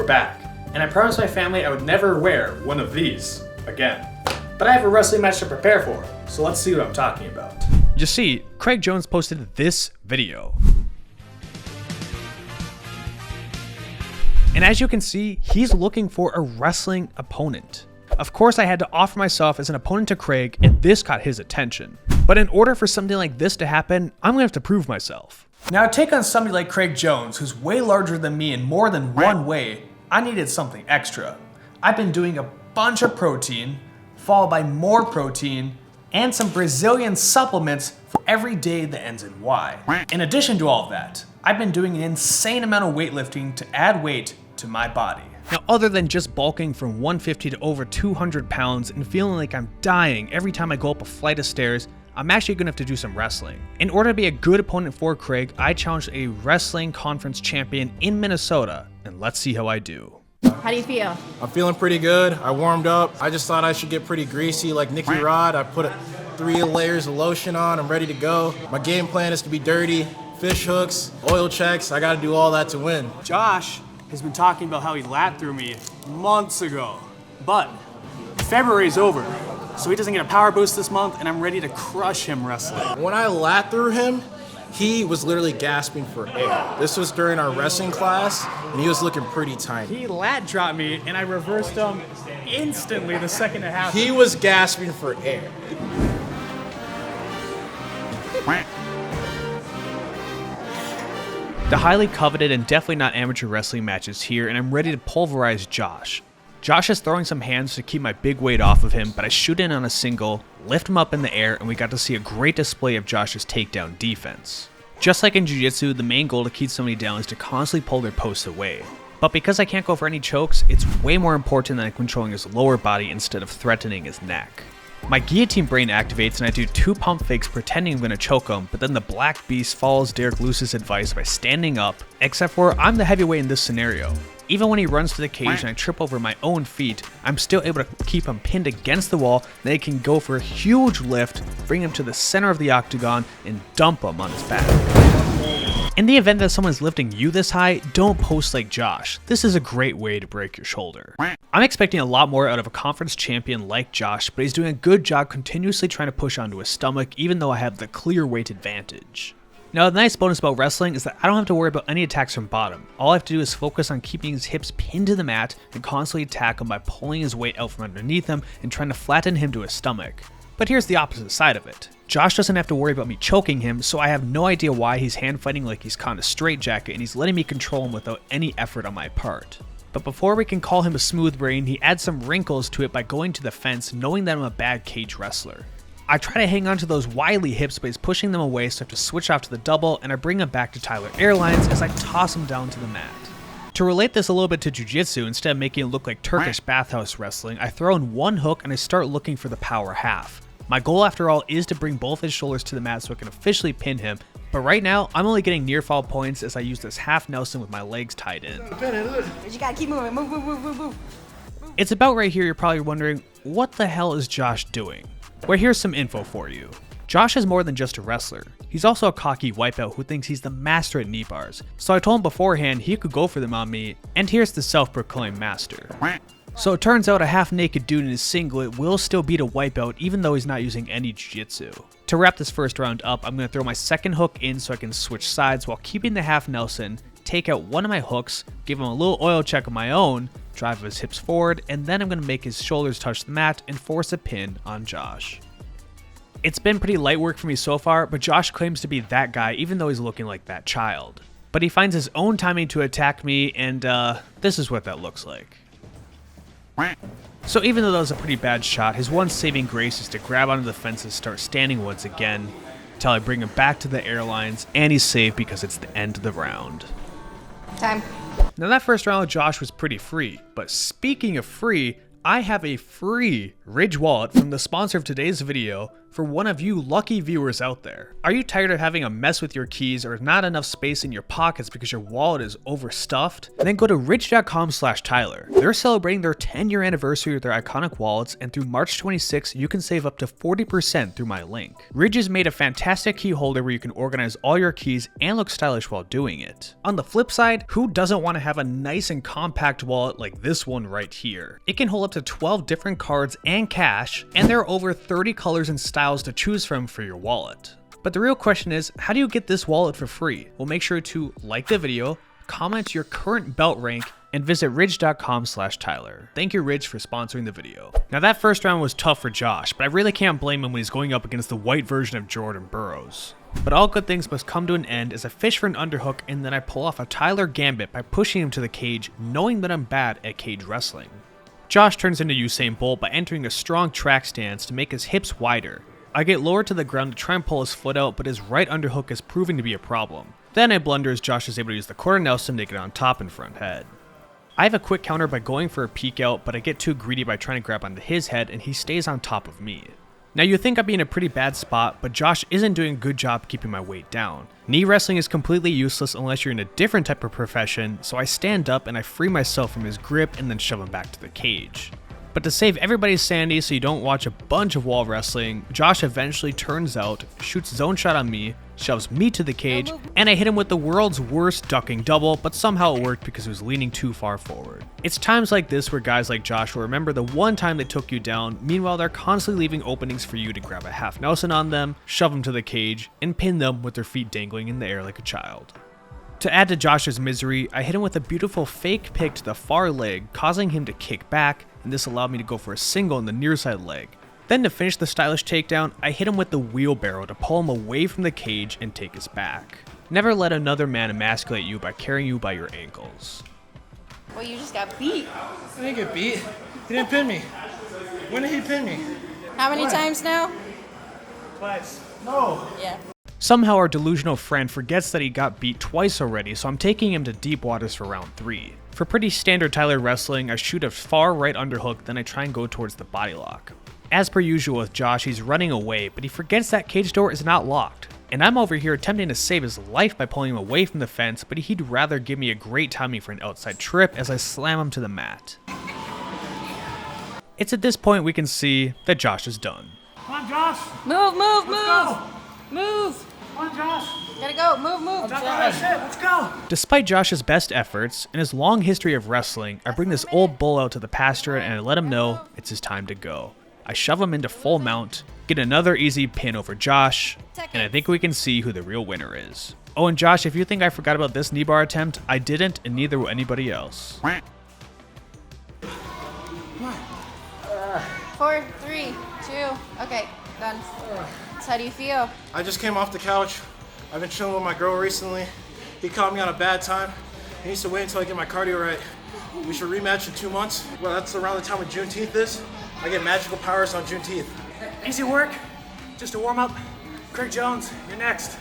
we're back. And I promised my family I would never wear one of these again. But I have a wrestling match to prepare for, so let's see what I'm talking about. You see, Craig Jones posted this video. And as you can see, he's looking for a wrestling opponent. Of course, I had to offer myself as an opponent to Craig, and this got his attention. But in order for something like this to happen, I'm gonna have to prove myself. Now, to take on somebody like Craig Jones, who's way larger than me in more than one way, I needed something extra. I've been doing a bunch of protein, followed by more protein, and some Brazilian supplements for every day that ends in Y. In addition to all of that, I've been doing an insane amount of weightlifting to add weight to my body. Now, other than just bulking from 150 to over 200 pounds and feeling like I'm dying every time I go up a flight of stairs, I'm actually gonna have to do some wrestling. In order to be a good opponent for Craig, I challenged a wrestling conference champion in Minnesota, and let's see how I do. How do you feel? I'm feeling pretty good. I warmed up. I just thought I should get pretty greasy like Nicky Rod. I put 3 layers of lotion on. I'm ready to go. My game plan is to be dirty, fish hooks, oil checks. I gotta do all that to win. Josh has been talking about how he lat through me months ago, but February's over, so he doesn't get a power boost this month, and I'm ready to crush him wrestling. When I lat through him, he was literally gasping for air. This was during our wrestling class, and he was looking pretty tiny. He lat dropped me, and I reversed him instantly the second it happened. He was gasping for air. The highly coveted and definitely not amateur wrestling match is here, and I'm ready to pulverize Josh. Josh is throwing some hands to keep my big weight off of him, but I shoot in on a single, lift him up in the air, and we got to see a great display of Josh's takedown defense. Just like in jiu-jitsu, the main goal to keep somebody down is to constantly pull their posts away. But because I can't go for any chokes, it's way more important than controlling his lower body instead of threatening his neck. My guillotine brain activates and I do 2 pump fakes pretending I'm gonna choke him, but then the Black Beast follows Derek Luce's advice by standing up, except for I'm the heavyweight in this scenario. Even when he runs to the cage and I trip over my own feet, I'm still able to keep him pinned against the wall, then I can go for a huge lift, bring him to the center of the octagon, and dump him on his back. In the event that someone's lifting you this high, don't post like Josh. This is a great way to break your shoulder. I'm expecting a lot more out of a conference champion like Josh, but he's doing a good job continuously trying to push onto his stomach, even though I have the clear weight advantage. Now, the nice bonus about wrestling is that I don't have to worry about any attacks from bottom. All I have to do is focus on keeping his hips pinned to the mat and constantly attack him by pulling his weight out from underneath him and trying to flatten him to his stomach. But here's the opposite side of it. Josh doesn't have to worry about me choking him, so I have no idea why he's hand fighting like he's caught in a straitjacket and he's letting me control him without any effort on my part. But before we can call him a smooth brain, he adds some wrinkles to it by going to the fence knowing that I'm a bad cage wrestler. I try to hang on to those wily hips, but he's pushing them away, so I have to switch off to the double, and I bring him back to Tyler Airlines as I toss him down to the mat. To relate this a little bit to jiu-jitsu, instead of making it look like Turkish bathhouse wrestling, I throw in 1 hook and I start looking for the power half. My goal, after all, is to bring both his shoulders to the mat so I can officially pin him, but right now, I'm only getting near fall points as I use this half Nelson with my legs tied in. But you gotta keep moving. Move. It's about right here you're probably wondering, what the hell is Josh doing? Well, here's some info for you. Josh is more than just a wrestler. He's also a cocky wipeout who thinks he's the master at knee bars. So I told him beforehand he could go for them on me, and here's the self-proclaimed master. So it turns out a half-naked dude in his singlet will still beat a wipeout even though he's not using any jiu-jitsu. To wrap this first round up, I'm going to throw my second hook in so I can switch sides while keeping the half Nelson, take out one of my hooks, give him a little oil check of my own, drive his hips forward, and then I'm going to make his shoulders touch the mat and force a pin on Josh. It's been pretty light work for me so far, but Josh claims to be that guy even though he's looking like that child. But he finds his own timing to attack me, and this is what that looks like. So even though that was a pretty bad shot, his one saving grace is to grab onto the fence and start standing once again, until I bring him back to the airlines, and he's safe because it's the end of the round. Time. Now that first round with Josh was pretty free, but speaking of free, I have a free Ridge wallet from the sponsor of today's video for one of you lucky viewers out there. Are you tired of having a mess with your keys or not enough space in your pockets because your wallet is overstuffed? Then go to ridge.com/Tyler. They're celebrating their 10-year anniversary with their iconic wallets, and through March 26, you can save up to 40% through my link. Ridge has made a fantastic key holder where you can organize all your keys and look stylish while doing it. On the flip side, who doesn't want to have a nice and compact wallet like this one right here? It can hold up to 12 different cards and cash, and there are over 30 colors and styles to choose from for your wallet. But the real question is, how do you get this wallet for free? Well, make sure to like the video, comment your current belt rank, and visit ridge.com/Tyler. Thank you, Ridge, for sponsoring the video. Now that first round was tough for Josh, but I really can't blame him when he's going up against the white version of Jordan Burroughs. But all good things must come to an end as I fish for an underhook and then I pull off a Tyler gambit by pushing him to the cage, knowing that I'm bad at cage wrestling. Josh turns into Usain Bolt by entering a strong track stance to make his hips wider. I get lower to the ground to try and pull his foot out, but his right underhook is proving to be a problem. Then I blunder as Josh is able to use the quarter Nelson to get on top and front head. I have a quick counter by going for a peek out, but I get too greedy by trying to grab onto his head and he stays on top of me. Now you think I'd be in a pretty bad spot, but Josh isn't doing a good job keeping my weight down. Knee wrestling is completely useless unless you're in a different type of profession, so I stand up and I free myself from his grip and then shove him back to the cage. But to save everybody's sanity so you don't watch a bunch of wall wrestling, Josh eventually turns out, shoots his own shot on me, shoves me to the cage, and I hit him with the world's worst ducking double, but somehow it worked because he was leaning too far forward. It's times like this where guys like Josh will remember the one time they took you down, meanwhile they're constantly leaving openings for you to grab a half Nelson on them, shove them to the cage, and pin them with their feet dangling in the air like a child. To add to Josh's misery, I hit him with a beautiful fake pick to the far leg, causing him to kick back, and this allowed me to go for a single in the near side leg. Then to finish the stylish takedown, I hit him with the wheelbarrow to pull him away from the cage and take his back. Never let another man emasculate you by carrying you by your ankles. Well, you just got beat. I didn't get beat. He didn't pin me. When did he pin me? How many times now? Twice. No. Yeah. Somehow our delusional friend forgets that he got beat twice already, so I'm taking him to deep waters for round 3. For pretty standard Tyler wrestling, I shoot a far right underhook, then I try and go towards the body lock. As per usual with Josh, he's running away, but he forgets that cage door is not locked. And I'm over here attempting to save his life by pulling him away from the fence, but he'd rather give me a great timing for an outside trip as I slam him to the mat. It's at this point we can see that Josh is done. Come on, Josh. Move, move, move. Go. Move. Come on, Josh. Gotta go. Move, move. Let's go. Despite Josh's best efforts and his long history of wrestling, I bring this old bull out to the pasture and I let him know it's his time to go. I shove him into full mount, get another easy pin over Josh, and I think we can see who the real winner is. Oh, and Josh, if you think I forgot about this knee bar attempt, I didn't, and neither will anybody else. 4, 3, 2. Okay, done. So how do you feel? I just came off the couch. I've been chilling with my girl recently. He caught me on a bad time. He needs to wait until I get my cardio right. We should rematch in 2 months. Well, that's around the time when Juneteenth is. I get magical powers on Juneteenth. Easy work, just a warm up. Craig Jones, you're next.